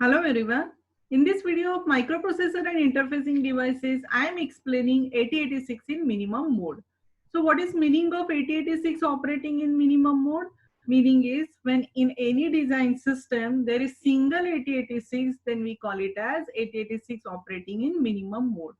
Hello everyone. In this video of microprocessor and interfacing devices, I am explaining 8086 in minimum mode. So what is meaning of 8086 operating in minimum mode? Meaning is when in any design system there is single 8086, then we call it as 8086 operating in minimum mode.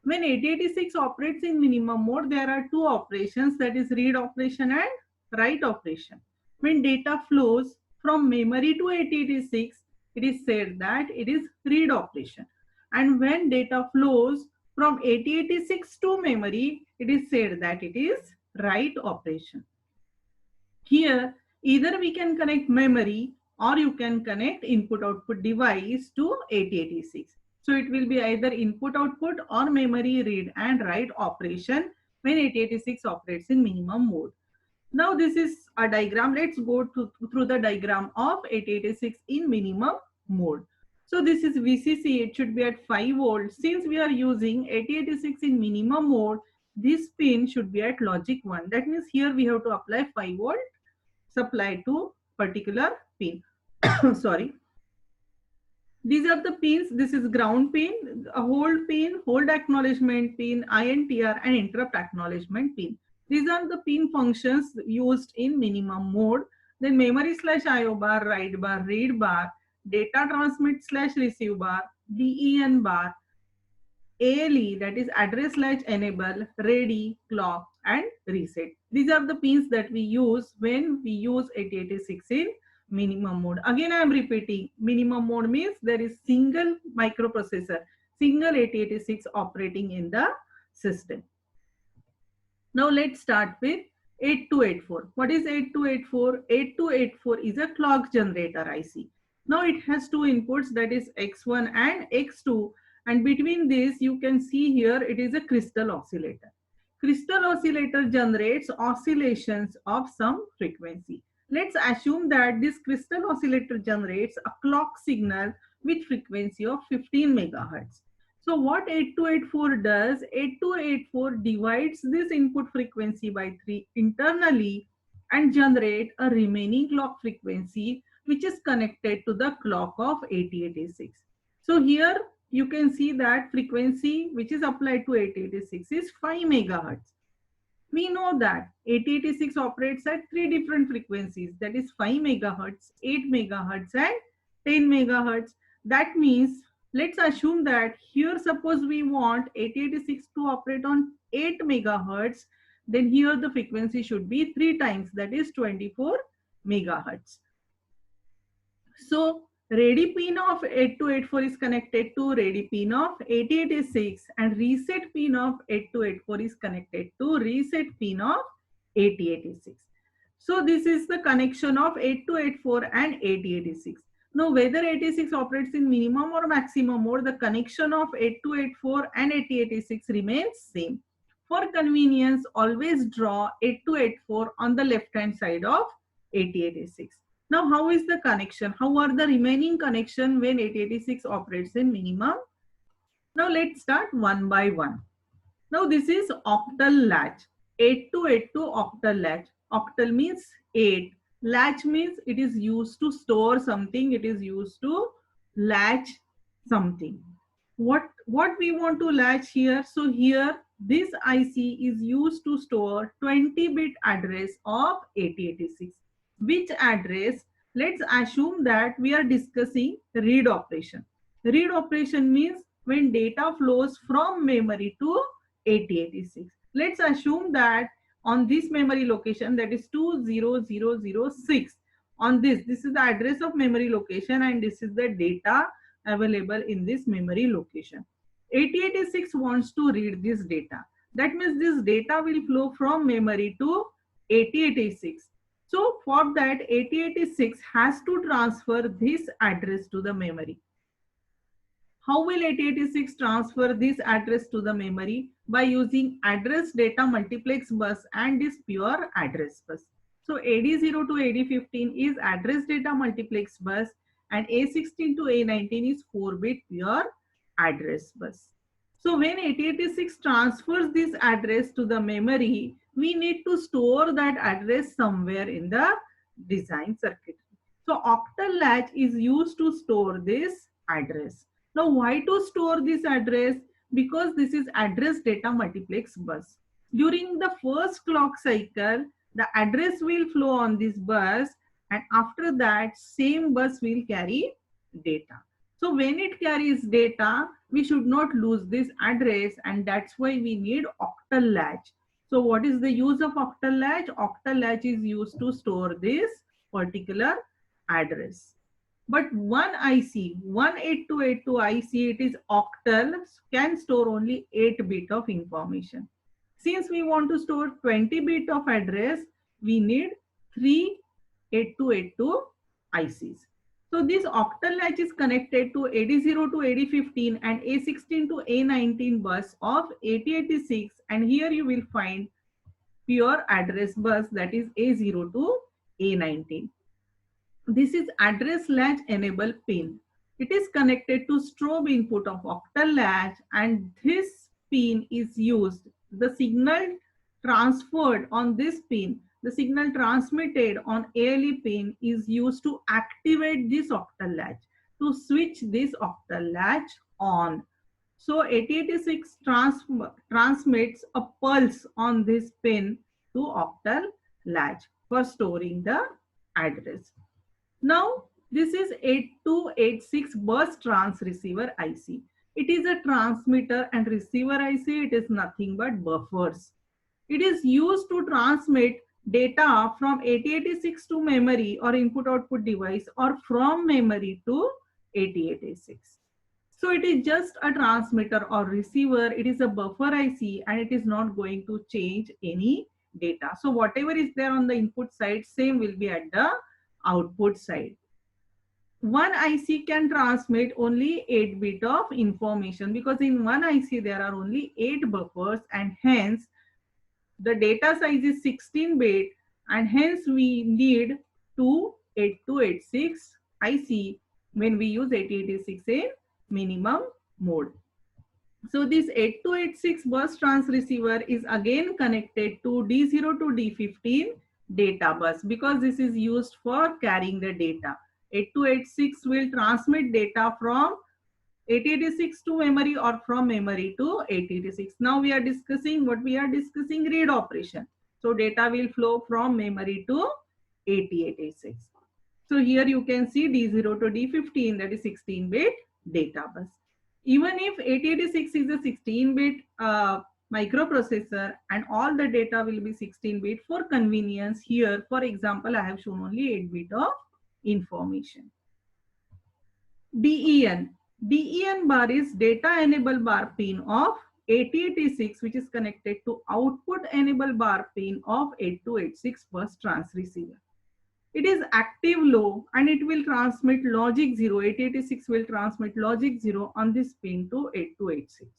When 8086 operates in minimum mode, there are two operations, that is read operation and write operation. When data flows from memory to 8086, it is said that it is read operation. And when data flows from 8086 to memory, it is said that it is write operation. Here, either we can connect memory or you can connect input output device to 8086. So it will be either input output or memory read and write operation when 8086 operates in minimum mode. Now this is a diagram. Let's go through the diagram of 8086 in minimum mode. So this is VCC. It should be at 5 volts. Since we are using 8086 in minimum mode, this pin should be at logic 1. That means here we have to apply 5 volt supply to particular pin. Sorry. These are the pins. This is ground pin, a hold pin, hold acknowledgement pin, INTR and interrupt acknowledgement pin. These are the pin functions used in minimum mode. Then memory slash IO bar, write bar, read bar, data transmit slash receive bar, DEN bar, ALE, that is address slash enable, ready, clock and reset. These are the pins that we use when we use 8086 in minimum mode. Again, I am repeating, minimum mode means there is single microprocessor, single 8086 operating in the system. Now let's start with 8284. What is 8284? 8284 is a clock generator IC. Now it has two inputs, that is X1 and X2, and between this you can see here it is a crystal oscillator. Crystal oscillator generates oscillations of some frequency. Let's assume that this crystal oscillator generates a clock signal with frequency of 15 megahertz. So what 8284 does, 8284 divides this input frequency by 3 internally and generate a remaining clock frequency which is connected to the clock of 8086. So here you can see that frequency which is applied to 8086 is 5 megahertz. We know that 8086 operates at three different frequencies, that is 5 megahertz, 8 megahertz and 10 megahertz. That means let's assume that here suppose we want 8086 to operate on 8 megahertz, then here the frequency should be 3 times, that is 24 megahertz. So ready pin of 8284 is connected to ready pin of 8086 and reset pin of 8284 is connected to reset pin of 8086. So this is the connection of 8284 and 8086. Now whether 86 operates in minimum or maximum mode, the connection of 8284 and 8086 remains same. For convenience, always draw 8284 on the left hand side of 8086. Now, how is the connection? How are the remaining connection when 8086 operates in minimum? Now, let's start one by one. Now, this is octal latch. 8282 octal latch. Octal means 8. Latch means it is used to store something. It is used to latch something. What we want to latch here? So, here this IC is used to store 20-bit address of 8086. Which address? Let's assume that we are discussing read operation. Read operation means when data flows from memory to 8086. Let's assume that on this memory location, that is 20006. On this is the address of memory location and this is the data available in this memory location. 8086 wants to read this data. That means this data will flow from memory to 8086. So for that 8086 has to transfer this address to the memory. How will 8086 transfer this address to the memory? By using address data multiplex bus and this pure address bus. So AD0 to AD15 is address data multiplex bus and A16 to A19 is 4-bit pure address bus. So when 8086 transfers this address to the memory, we need to store that address somewhere in the design circuitry. So octal latch is used to store this address. Now why to store this address? Because this is address data multiplex bus. During the first clock cycle, the address will flow on this bus, and after that same bus will carry data. So when it carries data, we should not lose this address, and that's why we need octal latch. So what is the use of octal latch? Octal latch is used to store this particular address. But one IC, 18282 IC, it is octal, can store only 8 bit of information. Since we want to store 20 bit of address, we need 3 8282 ICs. So this octal latch is connected to AD0 to AD15 and A16 to A19 bus of 8086, and here you will find pure address bus, that is A0 to A19. This is address latch enable pin. It is connected to strobe input of octal latch, and this pin is used. The signal transferred on this pin, the signal transmitted on ALE pin is used to activate this octal latch, to switch this octal latch on. So 8086 transmits a pulse on this pin to octal latch for storing the address. Now, this is 8286 bus trans receiver IC. It is a transmitter and receiver IC. It is nothing but buffers. It is used to transmit data from 8086 to memory or input output device, or from memory to 8086. So it is just a transmitter or receiver. It is a buffer IC, and it is not going to change any data. So whatever is there on the input side, same will be at the output side. One IC can transmit only 8 bit of information, because in one IC there are only 8 buffers, and hence the data size is 16 bit, and hence we need 2 8286 IC when we use 8086 in minimum mode. So this 8286 bus trans receiver is again connected to D0 to D15 data bus, because this is used for carrying the data. 8286 will transmit data from 8086 to memory or from memory to 8086. Now we are discussing read operation. So data will flow from memory to 8086. So here you can see D0 to D15, that is 16-bit data bus. Even if 8086 is a 16-bit microprocessor and all the data will be 16-bit, for convenience here, for example, I have shown only 8-bit of information. DEN. DEN bar is data enable bar pin of 8086, which is connected to output enable bar pin of 8286 bus trans receiver. It is active low, and it will transmit logic 0. 8086 will transmit logic 0 on this pin to 8286.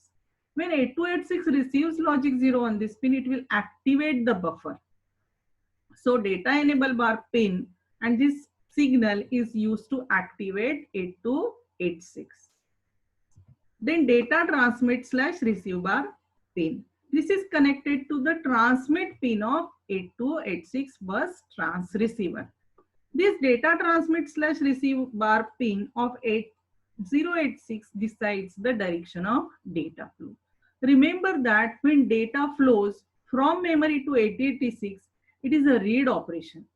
When 8286 receives logic 0 on this pin, it will activate the buffer. So data enable bar pin, and this signal is used to activate 8286. Then data transmit / receive bar pin. This is connected to the transmit pin of 8286 bus trans receiver. This data transmit / receive bar pin of 8086 decides the direction of data flow. Remember that when data flows from memory to 8086, it is a read operation.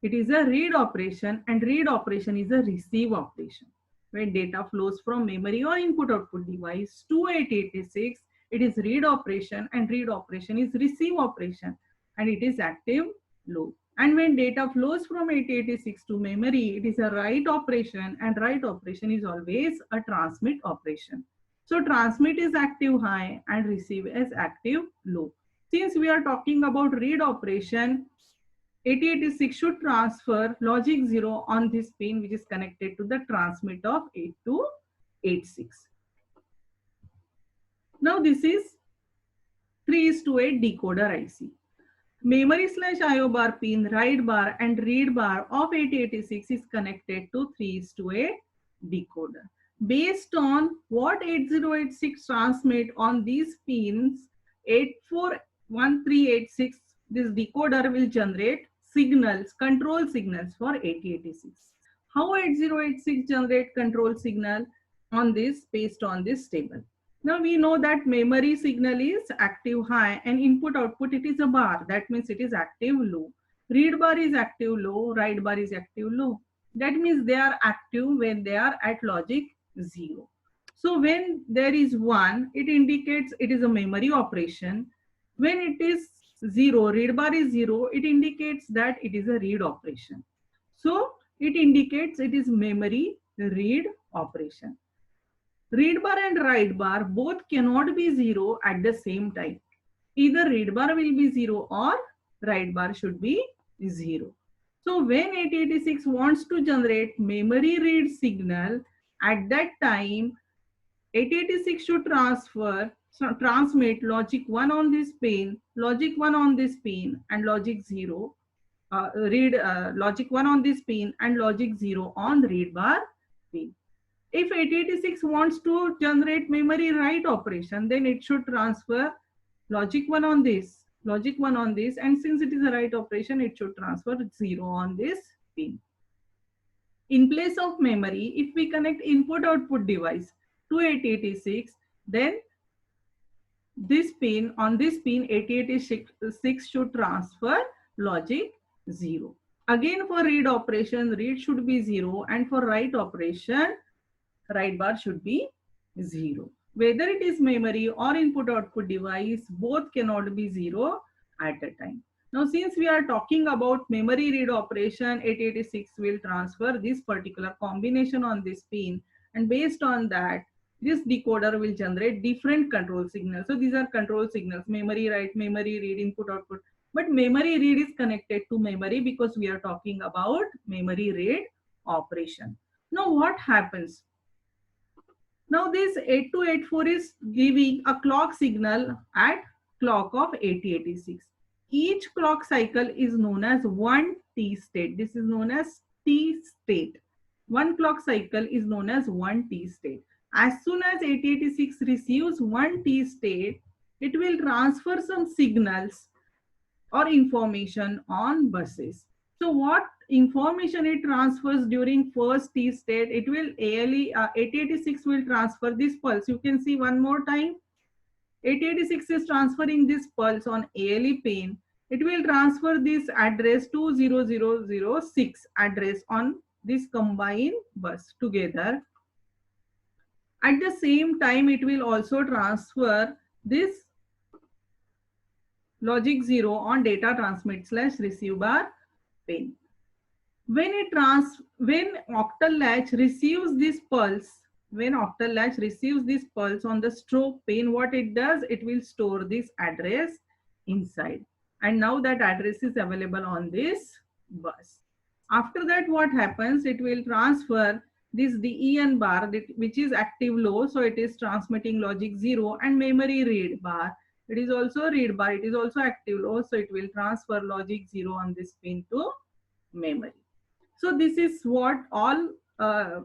It is a read operation, and read operation is a receive operation. When data flows from memory or input output device to 8086, it is read operation, and read operation is receive operation, and it is active low. And when data flows from 8086 to memory, it is a write operation, and write operation is always a transmit operation. So transmit is active high and receive is active low. Since we are talking about read operation, 8086 should transfer logic 0 on this pin, which is connected to the transmit of 8286. Now this is 3:8 decoder IC. Memory / IO bar pin, write bar and read bar of 8086 is connected to 3:8 decoder. Based on what 8086 transmit on these pins, 841386, this decoder will generate signals, control signals for 8086. How 8086 generate control signal on this based on this table? Now we know that memory signal is active high and input output it is a bar. That means it is active low. Read bar is active low, write bar is active low. That means they are active when they are at logic 0. So when there is 1, it indicates it is a memory operation. When it is 0, read bar is 0, it indicates that it is a read operation. So it indicates it is memory read operation. Read bar and write bar both cannot be 0 at the same time. Either read bar will be 0 or write bar should be 0. So when 8086 wants to generate memory read signal, at that time 8086 should transmit logic 1 on this pin, logic 1 on this pin and logic 0. Logic 1 on this pin and logic 0 on read bar pin. If 8086 wants to generate memory write operation, then it should transfer logic 1 on this, logic 1 on this, and since it is a write operation, it should transfer 0 on this pin. In place of memory, if we connect input output device to 8086, then this pin, on this pin 8086 should transfer logic 0. Again for read operation, read should be 0, and for write operation, write bar should be 0. Whether it is memory or input output device, both cannot be 0 at a time. Now since we are talking about memory read operation, 8086 will transfer this particular combination on this pin, and based on that, this decoder will generate different control signals. So these are control signals: memory write, memory read, input output. But memory read is connected to memory because we are talking about memory read operation. Now what happens? Now this 8284 is giving a clock signal at clock of 8086. Each clock cycle is known as one T state. This is known as T state. One clock cycle is known as one T state. As soon as 8086 receives one T state, it will transfer some signals or information on buses. So what information it transfers during first T state? It will 8086 will transfer this pulse. You can see one more time. 8086 is transferring this pulse on ALE pin. It will transfer this address to 0006 address on this combined bus together. At the same time, it will also transfer this logic 0 on data transmit / receive bar pin. When octal latch receives this pulse, on the strobe pin, what it does, it will store this address inside. And now that address is available on this bus. After that, what happens? It will transfer this DEN bar, which is active low, so it is transmitting logic 0, and memory read bar. It is also read bar, it is also active low, so it will transfer logic 0 on this pin to memory. So this is what all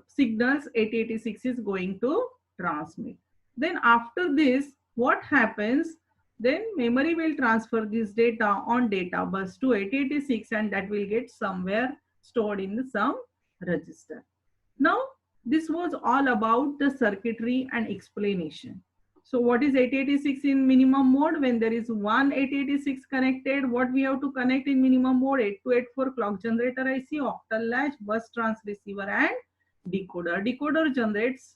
signals 8086 is going to transmit. Then after this, what happens? Then memory will transfer this data on data bus to 8086, and that will get somewhere stored in some register. Now this was all about the circuitry and explanation. So what is 8086 in minimum mode? When there is one 8086 connected, what we have to connect in minimum mode? 8284 clock generator IC, octal latch, bus trans receiver, and decoder. Decoder generates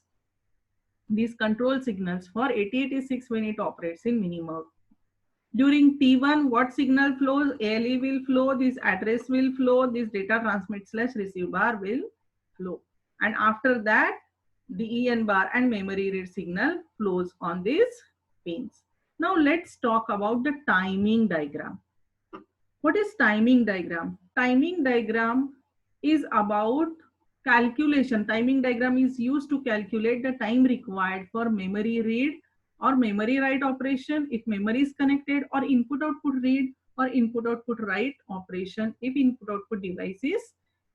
these control signals for 8086 when it operates in minimum. During T1, what signal flows? ALE will flow, this address will flow, this data transmit / receive bar will flow. And after that, the EN bar and memory read signal flows on these pins. Now let's talk about the timing diagram. What is timing diagram? Timing diagram is about calculation. Timing diagram is used to calculate the time required for memory read or memory write operation if memory is connected, or input output read or input output write operation if input output device is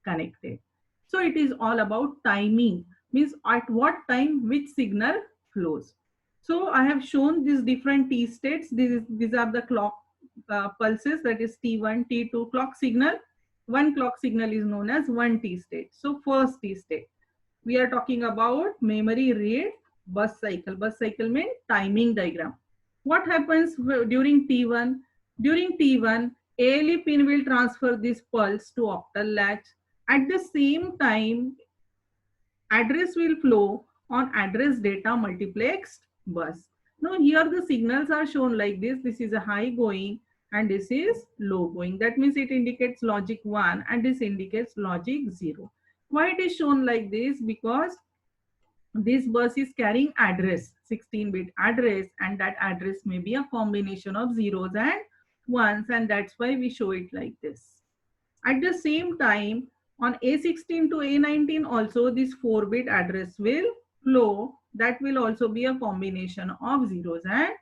connected. So it is all about timing, means at what time which signal flows. So I have shown these different T states. These are the clock pulses, that is T1, T2 clock signal. One clock signal is known as one T state. So first T state, we are talking about memory read bus cycle. Bus cycle means timing diagram. What happens during T1? During T1, ALE pin will transfer this pulse to octal latch. At the same time, address will flow on address data multiplexed bus. Now here the signals are shown like this. This is a high going and this is low going. That means it indicates logic 1 and this indicates logic 0. Why it is shown like this? Because this bus is carrying address, 16-bit address, and that address may be a combination of zeros and ones, and that's why we show it like this. At the same time, on A16 to A19 also this 4-bit address will flow. That will also be a combination of zeros and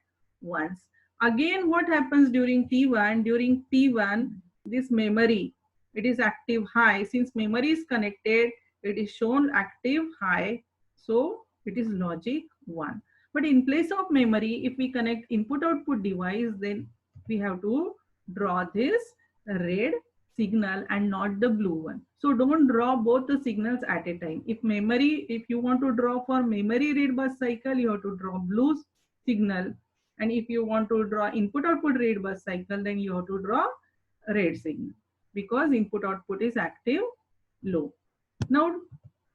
ones. Again, what happens during T1? During T1, this memory, it is active high. Since memory is connected, it is shown active high. So it is logic 1. But in place of memory, if we connect input-output device, then we have to draw this red signal and not the blue one. So don't draw both the signals at a time. If you want to draw for memory read bus cycle, you have to draw blue signal. And if you want to draw input-output read bus cycle, then you have to draw red signal because input-output is active low. Now,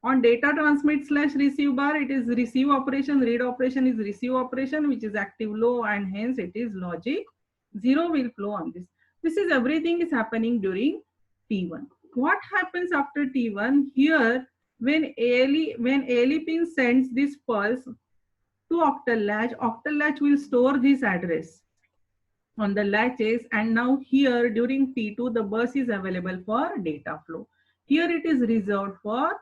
on data transmit / receive bar, it is receive operation, read operation is receive operation, which is active low, and hence it is logic 0 will flow on this. This is everything is happening during T1. What happens after T1? Here, when ALE pin sends this pulse to octal latch will store this address on the latches, and now here during T2, the bus is available for data flow. Here it is reserved for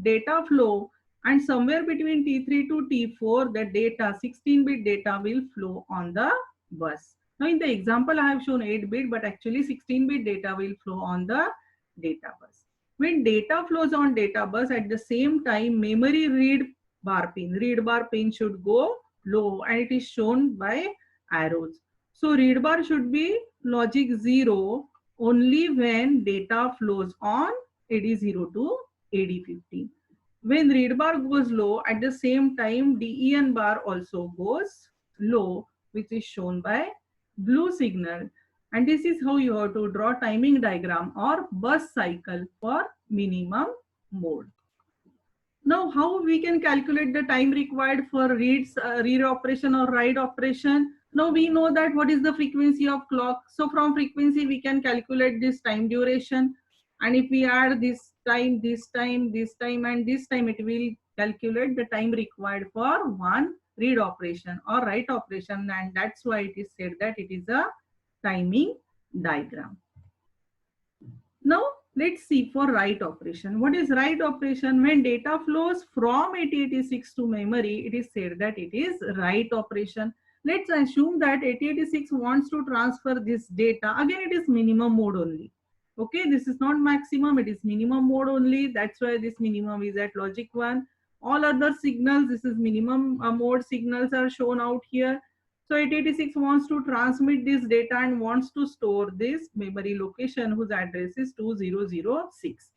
data flow, and somewhere between T3 to T4, the data, 16-bit data will flow on the bus. Now in the example, I have shown 8-bit, but actually 16-bit data will flow on the data bus. When data flows on data bus, at the same time, memory read bar pin should go low, and it is shown by arrows. So read bar should be logic 0 only when data flows on AD0 to AD15. When read bar goes low, at the same time DEN bar also goes low, which is shown by blue signal. And this is how you have to draw timing diagram or bus cycle for minimum mode. Now, how we can calculate the time required for read operation or write operation? Now we know that what is the frequency of clock. So from frequency, we can calculate this time duration. And if we add this time, this time, this time, and this time, it will calculate the time required for one read operation or write operation. And that's why it is said that it is a timing diagram. Now, let's see for write operation. What is write operation? When data flows from 8086 to memory, it is said that it is write operation. Let's assume that 8086 wants to transfer this data. Again, it is minimum mode only. Okay, this is not maximum, it is minimum mode only. That's why this minimum is at logic 1. All other signals, this is minimum mode signals are shown out here. So 8086 wants to transmit this data and wants to store this memory location whose address is 2006.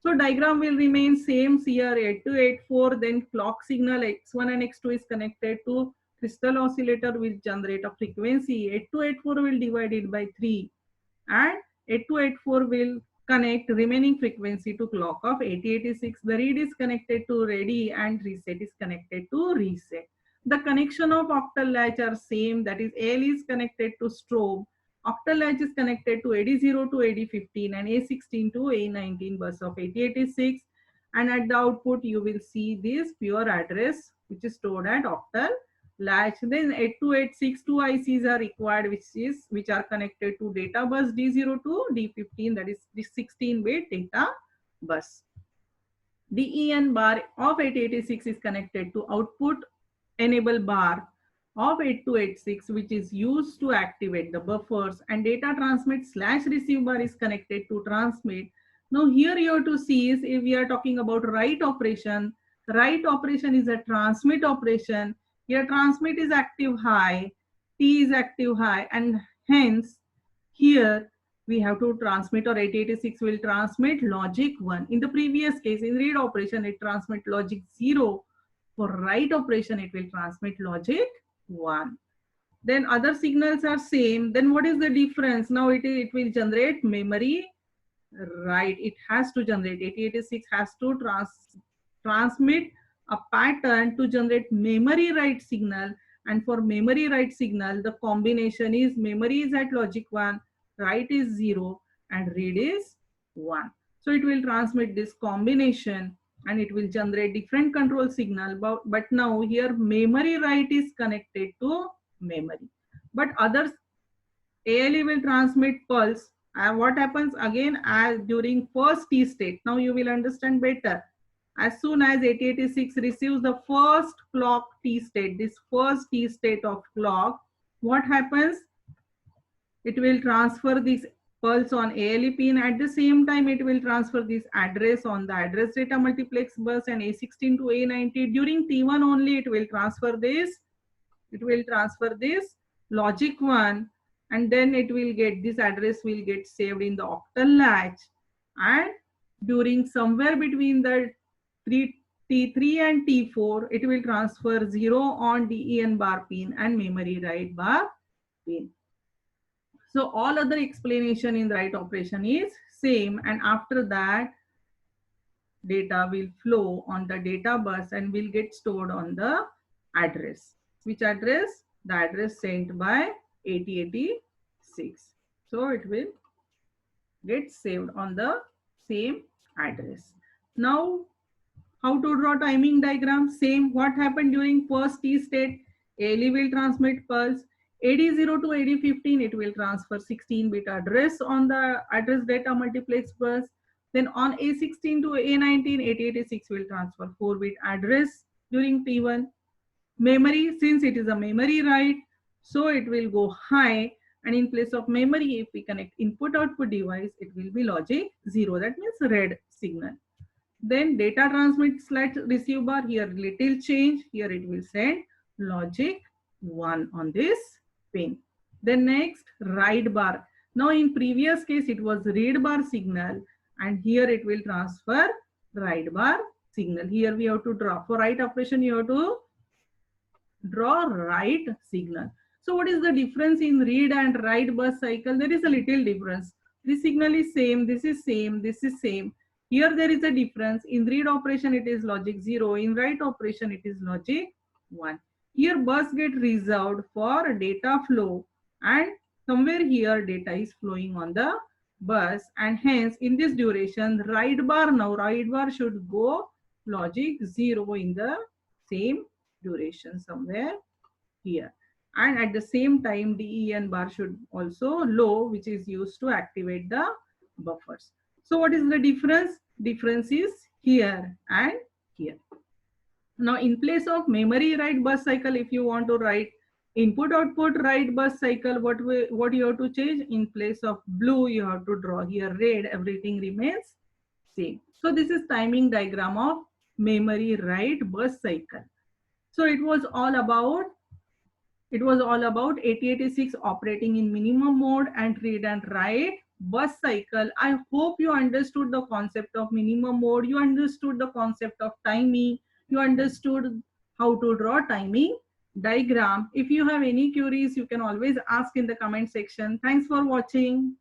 So diagram will remain same here, 8284, then clock signal X1 and X2 is connected to crystal oscillator which generate a frequency. 8284 will divide it by 3 and 8284 will connect remaining frequency to clock of 8086. The read is connected to ready and reset is connected to reset. The connection of octal latch are same, that is AL is connected to strobe, octal latch is connected to AD0 to AD15 and A16 to A19 bus of 8086, and at the output you will see this pure address which is stored at octal latch. Then 8286 two ICs are required which are connected to data bus D0 to D15, that is the 16-bit data bus. DEN bar of 8086 is connected to output enable bar of 8286 which is used to activate the buffers, and data transmit / receive bar is connected to transmit. Now here you have to see is if we are talking about write operation is a transmit operation. Here transmit is active high, T is active high, and hence here we have to transmit, or 8086 will transmit logic 1. In the previous case, in read operation, it transmit logic 0. For write operation, it will transmit logic 1. Then other signals are same. Then what is the difference? Now it will generate memory write. It has to generate, 8086 has to transmit a pattern to generate memory write signal. And for memory write signal, the combination is memory is at logic 1, write is 0, and read is 1. So it will transmit this combination and it will generate different control signal. But now here memory write is connected to memory. But others, ALE will transmit pulse. And what happens again as during first T state? Now you will understand better. As soon as 8086 receives the first clock T state, this first T state of clock, what happens? It will transfer this pulse on ALE pin. At the same time, it will transfer this address on the address data multiplex bus and A16 to A90. During T1 only, it will transfer this. It will transfer this logic 1, and then it will get, this address will get saved in the octal latch. And during somewhere between the T3 and T4, it will transfer 0 on DEN bar pin and memory write bar pin. So all other explanation in the write operation is same, and after that data will flow on the data bus and will get stored on the address. Which address? The address sent by 8086. So it will get saved on the same address. Now, how to draw timing diagram? Same. What happened during first T state? ALE will transmit pulse. AD0 to AD15, it will transfer 16-bit address on the address data multiplex bus. Then on A16 to A19, 8086 will transfer 4-bit address during T1. Memory, since it is a memory write, so it will go high, and in place of memory, if we connect input output device, it will be logic 0. That means red signal. Then data transmit / receive bar, here little change, here it will send logic 1 on this pin. Then next, write bar. Now in previous case, it was read bar signal, and here it will transfer write bar signal. Here we have to draw. For write operation, you have to draw write signal. So what is the difference in read and write bus cycle? There is a little difference. This signal is same, this is same, this is same. Here there is a difference. In read operation, it is logic 0. In write operation, it is logic 1. Here bus get reserved for data flow, and somewhere here data is flowing on the bus, and hence in this duration, write bar, now write bar should go logic 0 in the same duration somewhere here. And at the same time, DEN bar should also low, which is used to activate the buffers. So what is the difference? Difference is here and here. Now in place of memory write bus cycle, if you want to write input output write bus cycle, what you have to change? In place of blue, you have to draw here red. Everything remains same. So this is timing diagram of memory write bus cycle. So it was all about 8086 operating in minimum mode and read and write bus cycle. I hope you understood the concept of minimum mode. You understood the concept of timing. You understood how to draw timing diagram. If you have any queries, you can always ask in the comment section. Thanks for watching.